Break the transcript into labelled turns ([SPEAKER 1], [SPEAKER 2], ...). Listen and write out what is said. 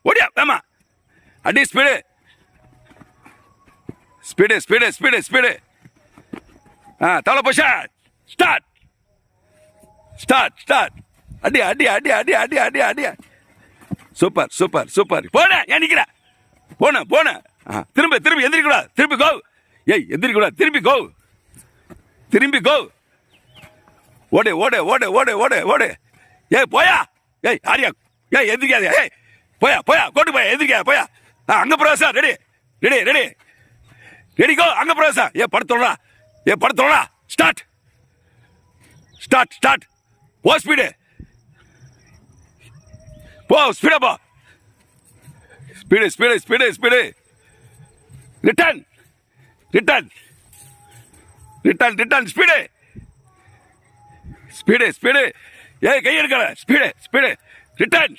[SPEAKER 1] ஓடியா வேமா அடி speed speed speed speed speed தவளை போஷா ஸ்டார்ட் ஸ்டார்ட் ஸ்டார்ட் அடி அடி அடி அடி அடி அடி அடி சூப்பர் சூப்பர் சூப்பர் போன ஏன் நிக்கிற போன போன திரும்ப திரும்பி எந்திரிக்க கூடாது திரும்பி கோ ஏய் எந்திரிக்க கூடாது திரும்பி கோ திரும்பி கோ ஓடு ஓடு ஓடு ஓடு ஓடு ஓடு ஏய் போயா ஏய் ஆரியா ஏய் எந்திரிக்காத ஏய் போயா போயா கோட்டு போயா எந்திரிக்காத போயா அங்க Pravesha ready ready ready ready go அங்க பிரவேசா ஏ படுத்துறா ஸ்டார்ட் ஸ்டார்ட் ஸ்டார்ட் போ ஸ்பீடு போ ஸ்பீடா போ speed speed speed speed return return return return speed speed speed ஏய் கை எடுக்கல ஸ்பீடு ஸ்பீடு ரிட்டர்ன்